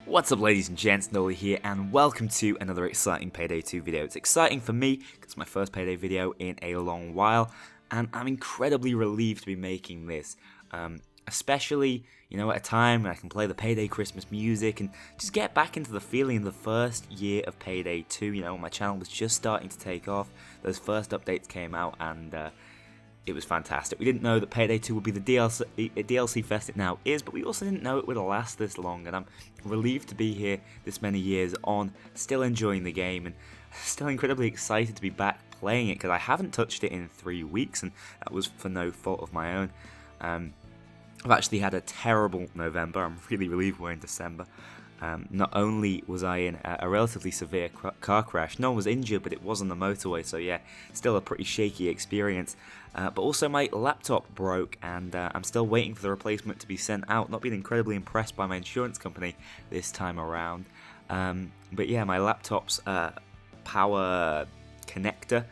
What's up, ladies and gents, Nolly here, and welcome to another exciting Payday 2 video. It's exciting for me, because it's my first Payday video in a long while, and I'm incredibly relieved to be making this. Especially, at a time when I can play the Payday Christmas music and just get back into the feeling of the first year of Payday 2. My channel was just starting to take off, those first updates came out, and it was fantastic. We didn't know that Payday 2 would be the DLC fest it now is, but we also didn't know it would last this long, and I'm relieved to be here this many years on, still enjoying the game, and still incredibly excited to be back playing it, because I haven't touched it in 3 weeks, and that was for no fault of my own. I've actually had a terrible November. I'm really relieved we're in December. Not only was I in a relatively severe car crash, no one was injured, but it was on the motorway, so yeah, still a pretty shaky experience. But also my laptop broke, and I'm still waiting for the replacement to be sent out. Not being incredibly impressed by my insurance company this time around. But yeah, my laptop's power connector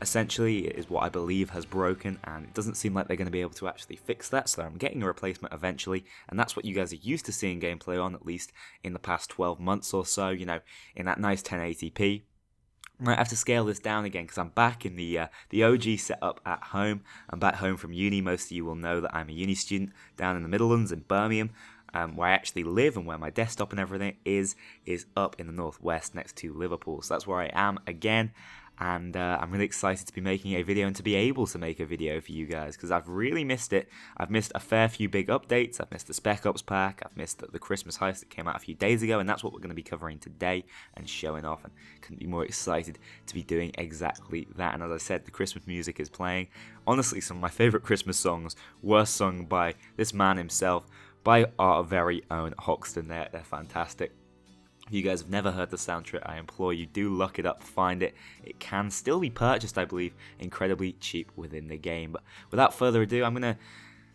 essentially is what I believe has broken, and it doesn't seem like they're going to be able to actually fix that, so I'm getting a replacement eventually, and that's what you guys are used to seeing gameplay on, at least in the past 12 months or so, in that nice 1080p. I might have to scale this down again because I'm back in the OG setup at home. I'm back home from uni. Most of you will know that I'm a uni student down in the Midlands in Birmingham, where I actually live and where my desktop and everything is up in the northwest next to Liverpool. So that's where I am again. And I'm really excited to be making a video and to be able to make a video for you guys, because I've really missed it. I've missed a fair few big updates. I've missed the Spec Ops pack. I've missed the Christmas Heist that came out a few days ago, and that's what we're going to be covering today and showing off, and couldn't be more excited to be doing exactly that. And as I said, the Christmas music is playing. Honestly, some of my favourite Christmas songs were sung by this man himself, by our very own Hoxton. They're fantastic. If you guys have never heard the soundtrack, I implore you, do look it up, find it. It can still be purchased, I believe, incredibly cheap within the game. But without further ado, I'm going to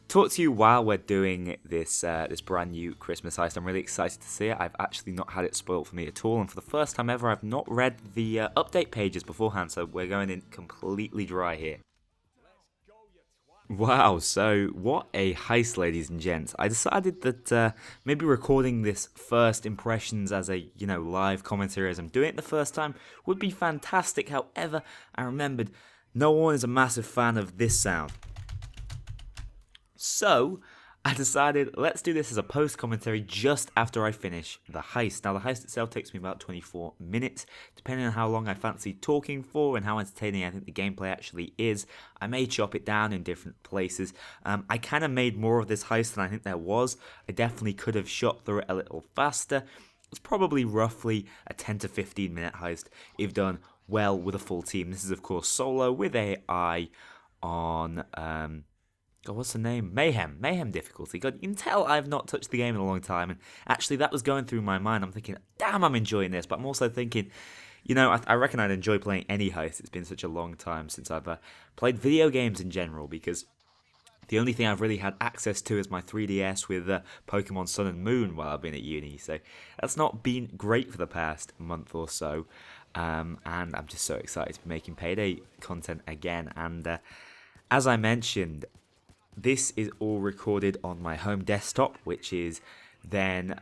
talk to you while we're doing this brand new Christmas heist. I'm really excited to see it. I've actually not had it spoiled for me at all, and for the first time ever, I've not read the update pages beforehand, so we're going in completely dry here. Wow, so what a heist, ladies and gents. I decided that maybe recording this first impressions as a, live commentary as I'm doing it the first time would be fantastic. However, I remembered no one is a massive fan of this sound. So I decided let's do this as a post commentary just after I finish the heist. Now the heist itself takes me about 24 minutes, depending on how long I fancy talking for and how entertaining I think the gameplay actually is. I may chop it down in different places. I kind of made more of this heist than I think there was. I definitely could have shot through it a little faster. It's probably roughly a 10 to 15 minute heist if done well with a full team. This is of course solo with AI on God, what's the name? Mayhem difficulty. God, you can tell I've not touched the game in a long time, and actually that was going through my mind. I'm thinking, damn, I'm enjoying this, but I'm also thinking, I reckon I'd enjoy playing any heist. It's been such a long time since I've played video games in general, because the only thing I've really had access to is my 3DS with Pokemon Sun and Moon while I've been at uni, so that's not been great for the past month or so, and I'm just so excited to be making Payday content again, and as I mentioned, this is all recorded on my home desktop, which is then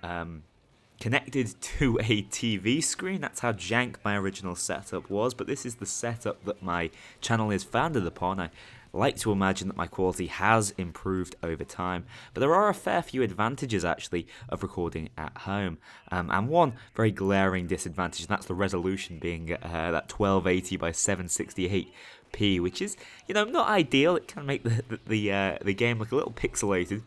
connected to a TV screen. That's how jank my original setup was, but this is the setup that my channel is founded upon. I like to imagine that my quality has improved over time, but there are a fair few advantages actually of recording at home, and one very glaring disadvantage, and that's the resolution being that 1280 by 768p, which is not ideal. It can make the game look a little pixelated,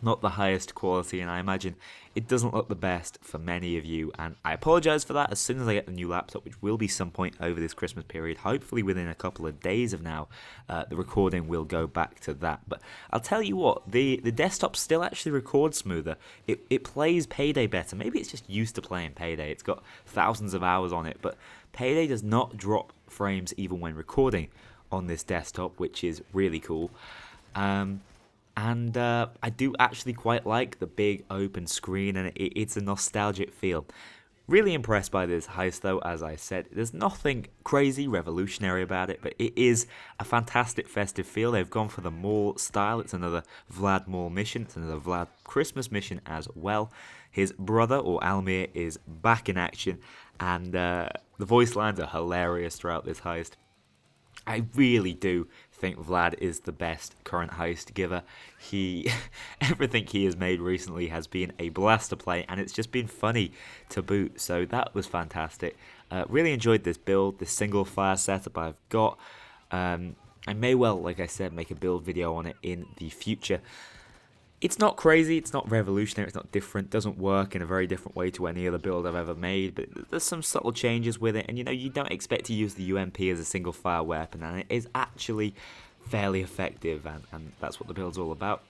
not the highest quality, and I imagine it doesn't look the best for many of you, and I apologise for that. As soon as I get the new laptop, which will be some point over this Christmas period, hopefully within a couple of days of now, the recording will go back to that. But I'll tell you what, the desktop still actually records smoother. It plays Payday better. Maybe it's just used to playing Payday. It's got thousands of hours on it, but Payday does not drop frames even when recording on this desktop, which is really cool. And I do actually quite like the big open screen, and it's a nostalgic feel. Really impressed by this heist though, as I said. There's nothing crazy revolutionary about it, but it is a fantastic festive feel. They've gone for the mall style. It's another Vlad mall mission. It's another Vlad Christmas mission as well. His brother, or Almir, is back in action, and the voice lines are hilarious throughout this heist. I really do think Vlad is the best current heist giver. Everything he has made recently has been a blast to play, and it's just been funny to boot. So that was fantastic. Really enjoyed this build, this single fire setup I've got. I may well, like I said, make a build video on it in the future. It's not crazy, it's not revolutionary, it's not different, doesn't work in a very different way to any other build I've ever made, but there's some subtle changes with it, and you don't expect to use the UMP as a single fire weapon, and it is actually fairly effective, and that's what the build's all about.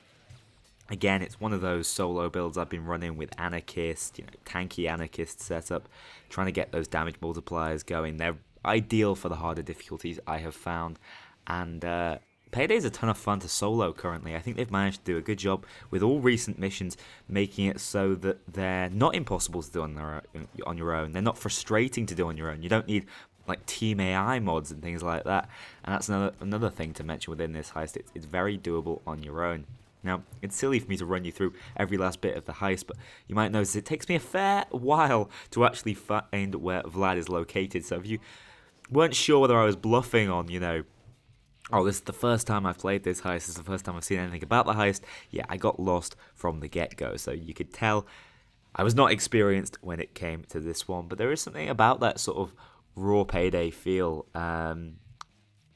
Again, it's one of those solo builds I've been running with Anarchist, tanky Anarchist setup, trying to get those damage multipliers going. They're ideal for the harder difficulties I have found, and Payday's a ton of fun to solo currently. I think they've managed to do a good job with all recent missions, making it so that they're not impossible to do on your own. They're not frustrating to do on your own. You don't need like Team AI mods and things like that. And that's another thing to mention within this heist. It's very doable on your own. Now, it's silly for me to run you through every last bit of the heist, but you might notice it takes me a fair while to actually find where Vlad is located. So if you weren't sure whether I was bluffing on, oh, this is the first time I've played this heist, this is the first time I've seen anything about the heist, yeah, I got lost from the get-go, so you could tell I was not experienced when it came to this one, but there is something about that sort of raw Payday feel.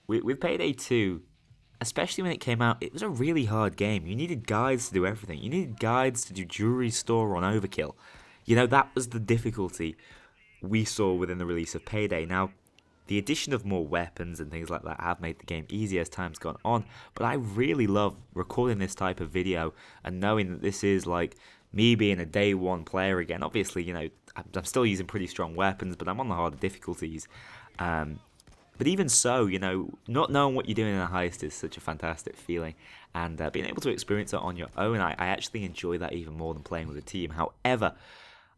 With Payday 2, especially when it came out, it was a really hard game. You needed guides to do everything. You needed guides to do jewelry store on Overkill. That was the difficulty we saw within the release of Payday. Now, the addition of more weapons and things like that have made the game easier as time's gone on, but I really love recording this type of video and knowing that this is like me being a day one player again. Obviously, I'm still using pretty strong weapons, but I'm on the harder difficulties. But even so, not knowing what you're doing in a heist is such a fantastic feeling, and being able to experience it on your own, I actually enjoy that even more than playing with a team. However,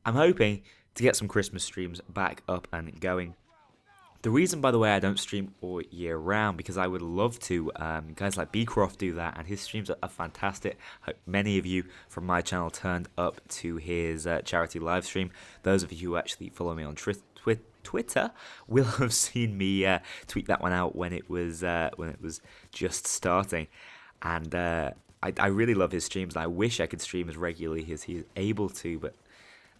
I'm hoping to get some Christmas streams back up and going. The reason, by the way, I don't stream all year round, because I would love to. Guys like Beecroft do that, and his streams are fantastic. Hope many of you from my channel turned up to his charity live stream. Those of you who actually follow me on Twitter will have seen me tweet that one out when it was just starting, and I really love his streams. And I wish I could stream as regularly as he's able to, but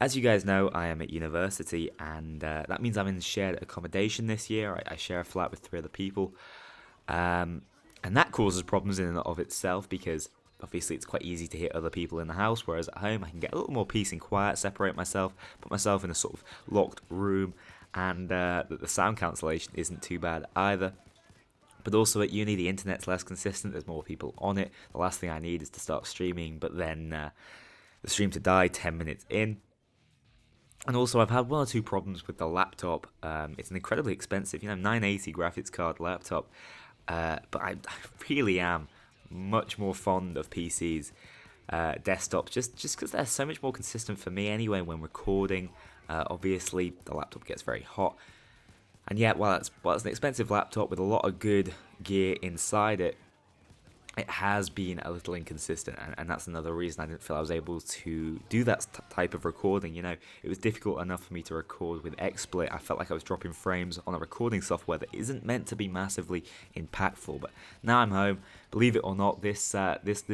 as you guys know, I am at university, and that means I'm in shared accommodation this year. I share a flat with 3 other people, and that causes problems in and of itself, because obviously it's quite easy to hit other people in the house, whereas at home I can get a little more peace and quiet, separate myself, put myself in a sort of locked room, and the sound cancellation isn't too bad either. But also at uni, the internet's less consistent, there's more people on it. The last thing I need is to start streaming, but then the stream to die 10 minutes in. And also, I've had 1 or 2 problems with the laptop. It's an incredibly expensive, 980 graphics card laptop. But I really am much more fond of PCs, desktops, just because they're so much more consistent for me anyway when recording. Obviously, the laptop gets very hot. And yet, while it's an expensive laptop with a lot of good gear inside it, it has been a little inconsistent, and that's another reason I didn't feel I was able to do that type of recording. It was difficult enough for me to record with XSplit. I felt like I was dropping frames on a recording software that isn't meant to be massively impactful. But now I'm home, believe it or not, this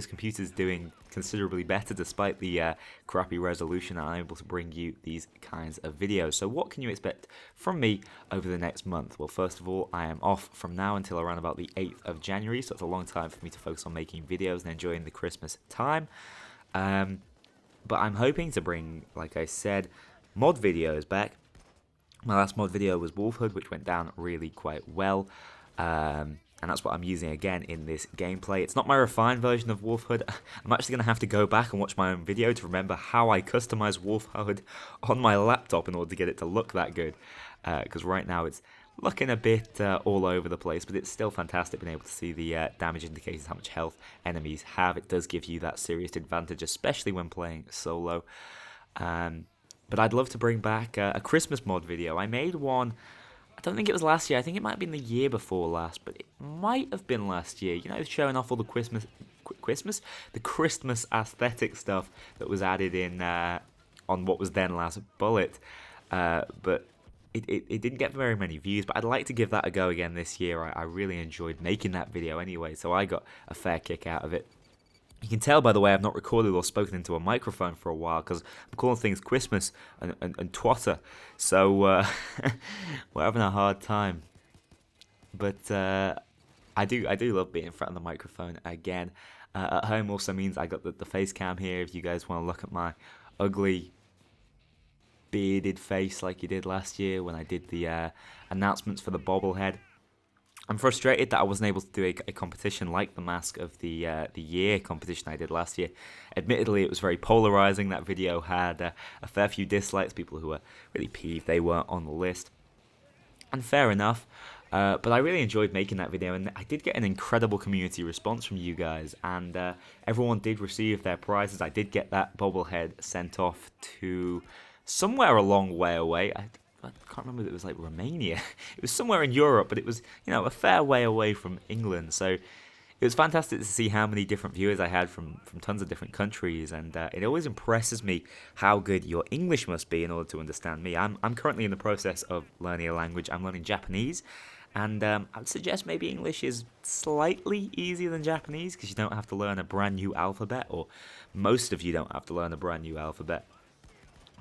computer's doing considerably better despite the crappy resolution. I'm able to bring you these kinds of videos. So what can you expect from me over the next month? Well, first of all, I am off from now until around about the 8th of January, so it's a long time for me to focus on making videos and enjoying the Christmas time. But I'm hoping to bring, like I said, mod videos back. My last mod video was Wolfhood, which went down really quite well. And that's what I'm using again in this gameplay. It's not my refined version of Wolfhood. I'm actually going to have to go back and watch my own video to remember how I customize Wolfhood on my laptop in order to get it to look that good. Because right now it's looking a bit all over the place, but it's still fantastic being able to see the damage indicators, how much health enemies have. It does give you that serious advantage, especially when playing solo. But I'd love to bring back a Christmas mod video. I made one, I don't think it was last year, I think it might have been the year before last, but it might have been last year. You know, showing off all the the Christmas aesthetic stuff that was added in on what was then Last Bullet. But it didn't get very many views, but I'd like to give that a go again this year. I really enjoyed making that video anyway, so I got a fair kick out of it. You can tell, by the way, I've not recorded or spoken into a microphone for a while because I'm calling things Christmas and twatter. So we're having a hard time. But I do love being in front of the microphone again. At home also means I got the face cam here. If you guys want to look at my ugly bearded face like you did last year when I did the announcements for the bobblehead. I'm frustrated that I wasn't able to do a competition like the Mask of the Year competition I did last year. Admittedly, it was very polarizing. That video had a fair few dislikes, people who were really peeved they weren't on the list. And fair enough, but I really enjoyed making that video, and I did get an incredible community response from you guys, and everyone did receive their prizes. I did get that bobblehead sent off to somewhere a long way away. I can't remember if it was like Romania. It was somewhere in Europe, but it was, you know, a fair way away from England. So it was fantastic to see how many different viewers I had from tons of different countries, and it always impresses me how good your English must be in order to understand me. I'm currently in the process of learning a language. I'm learning Japanese, and I'd suggest maybe English is slightly easier than Japanese because you don't have to learn a brand new alphabet, or most of you don't have to learn a brand new alphabet.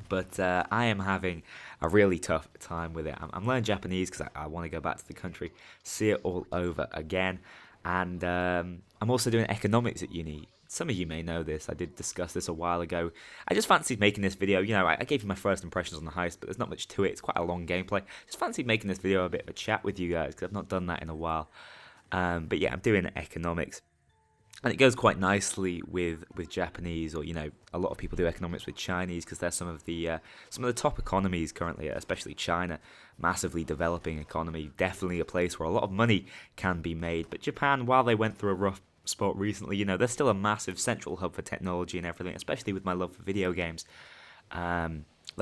But I am having a really tough time with it. I'm learning Japanese because I want to go back to the country, see it all over again. And I'm also doing economics at uni. Some of you may know this. I did discuss this a while ago. I just fancied making this video. You know, I gave you my first impressions on the Heist, but there's not much to it. It's quite a long gameplay. Just fancied making this video a bit of a chat with you guys because I've not done that in a while. But yeah, I'm doing economics. And it goes quite nicely with Japanese, or, you know, a lot of people do economics with Chinese because they're some of the top economies currently, especially China, massively developing economy, definitely a place where a lot of money can be made. But Japan, while they went through a rough spot recently, you know, they're still a massive central hub for technology and everything, especially with my love for video games. That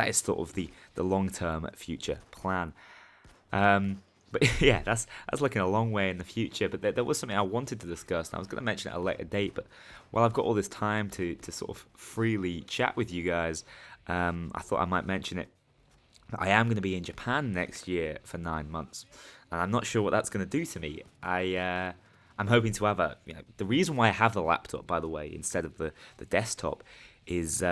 is sort of the long-term future plan. But yeah, that's looking a long way in the future. But there was something I wanted to discuss, and I was going to mention it at a later date. But while I've got all this time to sort of freely chat with you guys, I thought I might mention it. I am going to be in Japan next year for 9 months, and I'm not sure what that's going to do to me. I'm hoping to have the reason why I have the laptop, by the way, instead of the desktop, is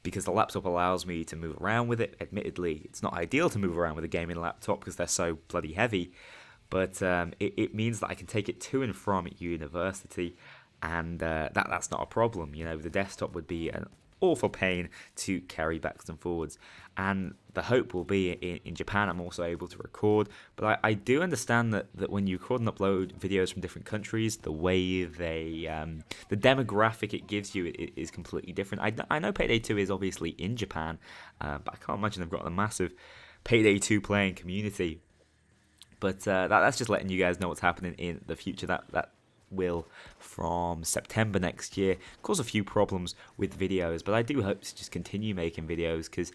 because the laptop allows me to move around with it. Admittedly, it's not ideal to move around with a gaming laptop because they're so bloody heavy, but it means that I can take it to and from university, and that's not a problem. You know, the desktop would be an awful pain to carry backwards and forwards, and the hope will be in Japan I'm also able to record. But I do understand that when you record and upload videos from different countries, the way the demographic it gives you is completely different. I know Payday 2 is obviously in Japan, but I can't imagine they've got a massive Payday 2 playing community. But that's just letting you guys know what's happening in the future. That will, from September next year, cause a few problems with videos, but I do hope to just continue making videos, because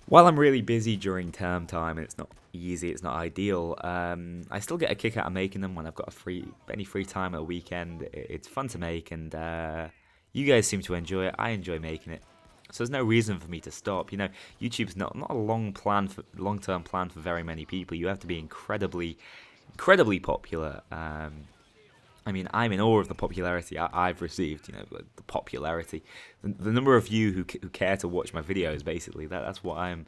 while I'm really busy during term time and it's not easy, it's not ideal, I still get a kick out of making them when I've got any free time at a weekend. It's fun to make, and you guys seem to enjoy it. I enjoy making it, so there's no reason for me to stop. You know, YouTube's not a long-term plan for very many people. You have to be incredibly popular. I mean, I'm in awe of the popularity I've received. You know, the popularity, the number of you who care to watch my videos. Basically, that's what I've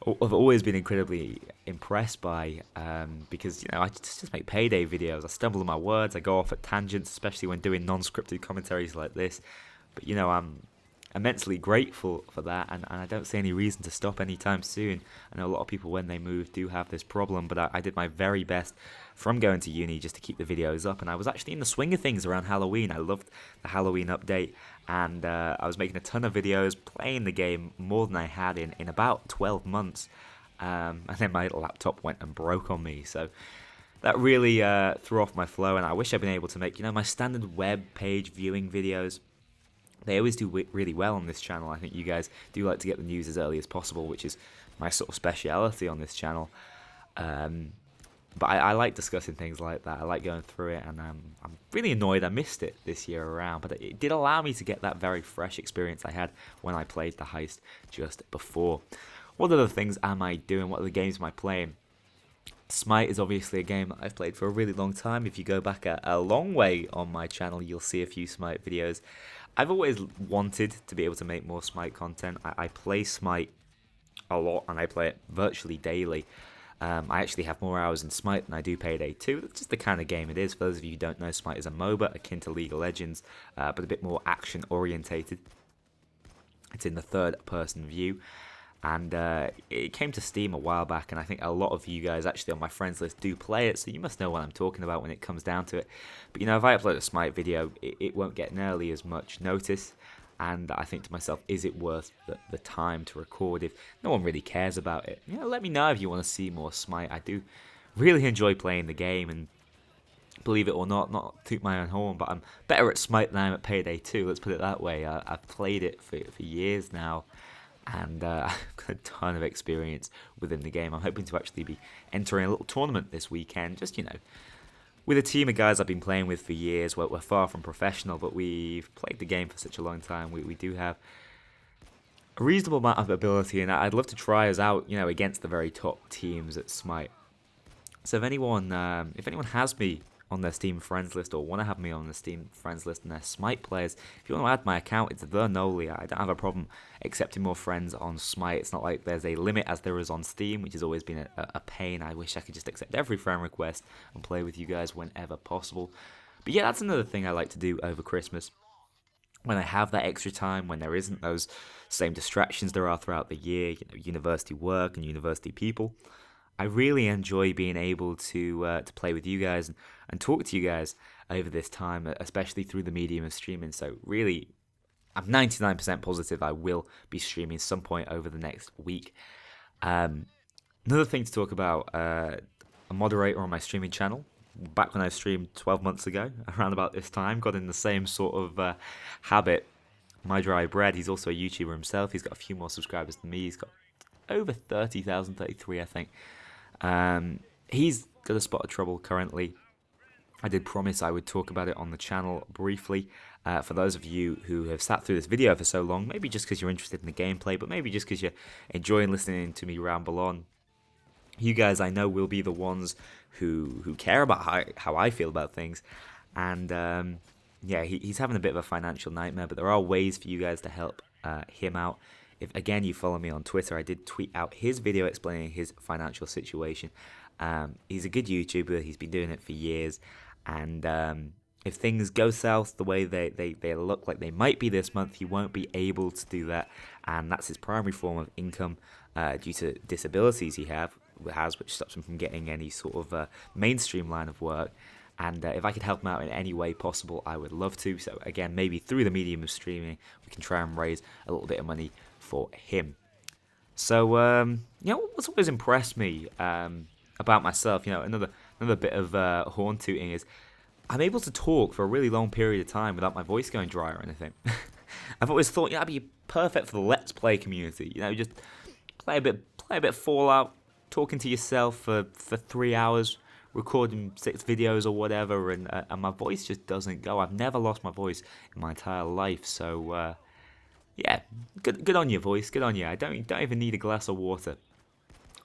always been incredibly impressed by. Because, you know, I just make Payday videos. I stumble on my words. I go off at tangents, especially when doing non-scripted commentaries like this. But, you know, I'm immensely grateful for that, and I don't see any reason to stop anytime soon. I know a lot of people, when they move, do have this problem, but I did my very best from going to uni just to keep the videos up, and I was actually in the swing of things around Halloween. I loved the Halloween update, and I was making a ton of videos, playing the game more than I had in about 12 months, and then my laptop went and broke on me, so that really threw off my flow, and I wish I'd been able to make, you know, my standard web page viewing videos they always do really well on this channel. I think you guys do like to get the news as early as possible, which is my sort of speciality on this channel. But I like discussing things like that. I like going through it, and I'm really annoyed I missed it this year around. But it did allow me to get that very fresh experience I had when I played the Heist just before. What other things am I doing? What other games am I playing? Smite is obviously a game that I've played for a really long time. If you go back a long way on my channel, you'll see a few Smite videos. I've always wanted to be able to make more Smite content. I play Smite a lot, and I play it virtually daily. I actually have more hours in Smite than I do Payday 2. That's just the kind of game it is. For those of you who don't know, Smite is a MOBA akin to League of Legends, but a bit more action orientated. It's in the third person view. And it came to Steam a while back, and I think a lot of you guys actually on my friends list do play it, so you must know what I'm talking about when it comes down to it. But you know, if I upload a Smite video, it won't get nearly as much notice, and I think to myself, is it worth the time to record if no one really cares about it? You know, let me know if you want to see more Smite. I do really enjoy playing the game, and believe it or not toot my own horn, but I'm better at Smite than I am at Payday 2, let's put it that way. I've played it for years now, and I've got a ton of experience within the game. I'm hoping to actually be entering a little tournament this weekend, just, you know, with a team of guys I've been playing with for years. We're far from professional, but we've played the game for such a long time. We do have a reasonable amount of ability, and I'd love to try us out, you know, against the very top teams at Smite. So if anyone has me on their Steam friends list, or want to have me on the Steam friends list and they're Smite players, if you want to add my account, it's the Noli. I don't have a problem accepting more friends on Smite. It's not like there's a limit as there is on Steam, which has always been a pain. I wish I could just accept every friend request and play with you guys whenever possible. But yeah, that's another thing I like to do over Christmas. When I have that extra time, when there isn't those same distractions there are throughout the year, you know, university work and university people, I really enjoy being able to play with you guys and talk to you guys over this time, especially through the medium of streaming. So really, I'm 99% positive I will be streaming some point over the next week. Another thing to talk about, a moderator on my streaming channel, back when I streamed 12 months ago, around about this time, got in the same sort of habit. My Dry Bread, he's also a YouTuber himself. He's got a few more subscribers than me. He's got over 30,000, 33, I think. He's got a spot of trouble currently. I did promise I would talk about it on the channel briefly. For those of you who have sat through this video for so long, maybe just because you're interested in the gameplay, but maybe just because you're enjoying listening to me ramble on, you guys I know will be the ones who care about how I feel about things. And yeah, he's having a bit of a financial nightmare, but there are ways for you guys to help him out. If, again, you follow me on Twitter, I did tweet out his video explaining his financial situation. He's a good YouTuber. He's been doing it for years. And if things go south the way they look like they might be this month, he won't be able to do that. And that's his primary form of income due to disabilities he has, which stops him from getting any sort of mainstream line of work. And if I could help him out in any way possible, I would love to. So again, maybe through the medium of streaming, we can try and raise a little bit of money for him. So, you know, what's always impressed me about myself, you know, another bit of horn tooting is I'm able to talk for a really long period of time without my voice going dry or anything. I've always thought, yeah, that'd be perfect for the Let's Play community. You know, just play a bit Fallout, talking to yourself for 3 hours, recording 6 videos or whatever, and my voice just doesn't go. I've never lost my voice in my entire life, so yeah, good on you, voice, good on you. I don't even need a glass of water.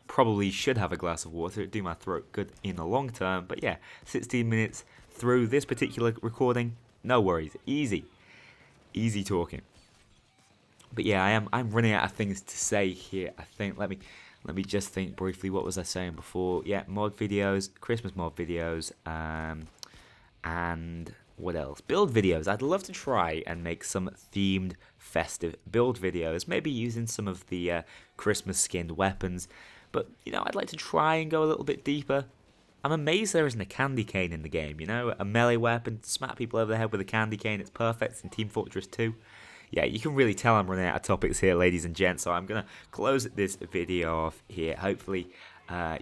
Probably should have a glass of water, it'd do my throat good in the long term, but yeah, 16 minutes through this particular recording, no worries, easy talking. But yeah, I'm running out of things to say here, I think. Let me just think briefly, what was I saying before? Yeah, mod videos, Christmas mod videos, and what else? Build videos. I'd love to try and make some themed, festive build videos, maybe using some of the Christmas skinned weapons. But, you know, I'd like to try and go a little bit deeper. I'm amazed there isn't a candy cane in the game, you know? A melee weapon, smack people over the head with a candy cane, it's perfect. It's in Team Fortress 2. Yeah, you can really tell I'm running out of topics here, ladies and gents, so I'm going to close this video off here. Hopefully,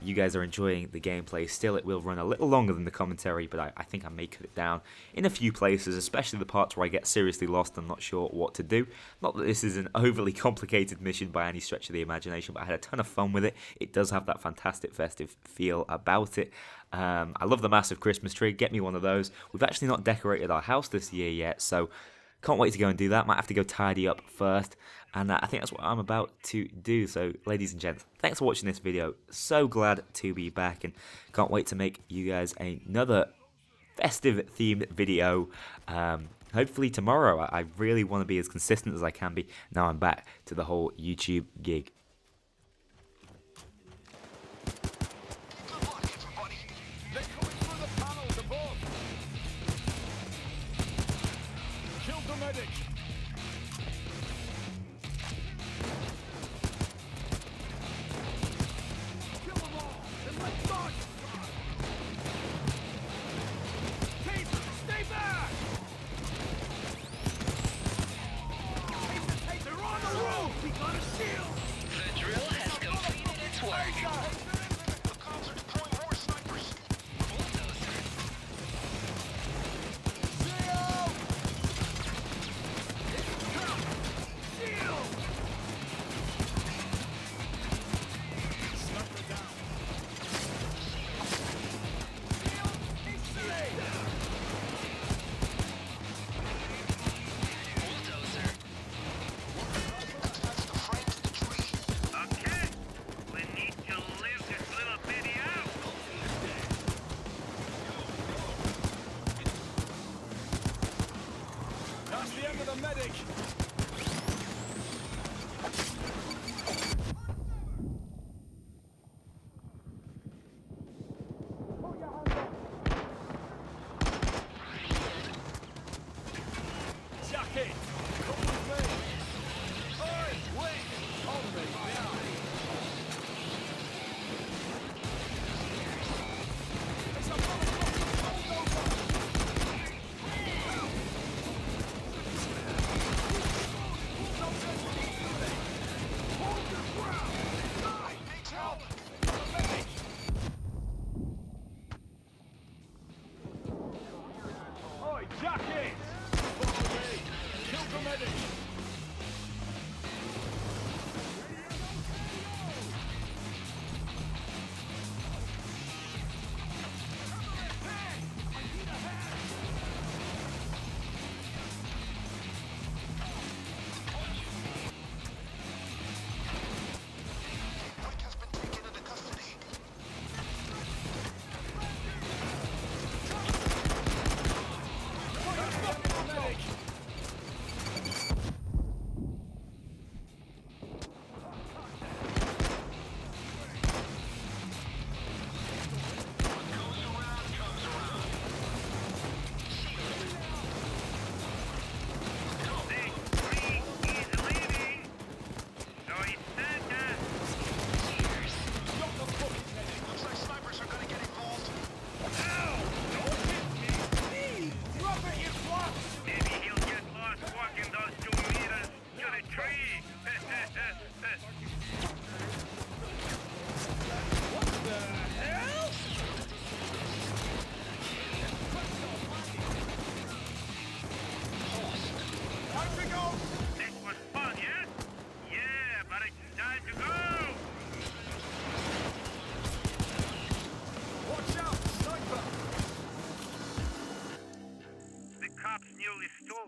you guys are enjoying the gameplay still. It will run a little longer than the commentary, but I think I may cut it down in a few places, especially the parts where I get seriously lost and not sure what to do. Not that this is an overly complicated mission by any stretch of the imagination, but I had a ton of fun with it. It does have that fantastic festive feel about it. I love the massive Christmas tree. Get me one of those. We've actually not decorated our house this year yet, so can't wait to go and do that. Might have to go tidy up first, and I think that's what I'm about to do. So, ladies and gents, thanks for watching this video. So glad to be back, and can't wait to make you guys another festive themed video. Hopefully tomorrow. I really want to be as consistent as I can be now I'm back to the whole YouTube gig.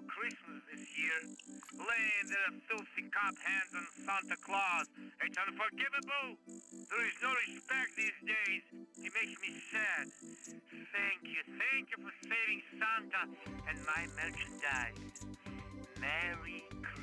Christmas this year, laying their filthy cop hands on Santa Claus. It's unforgivable. There is no respect these days. It makes me sad. Thank you for saving Santa and my merchandise. Merry Christmas.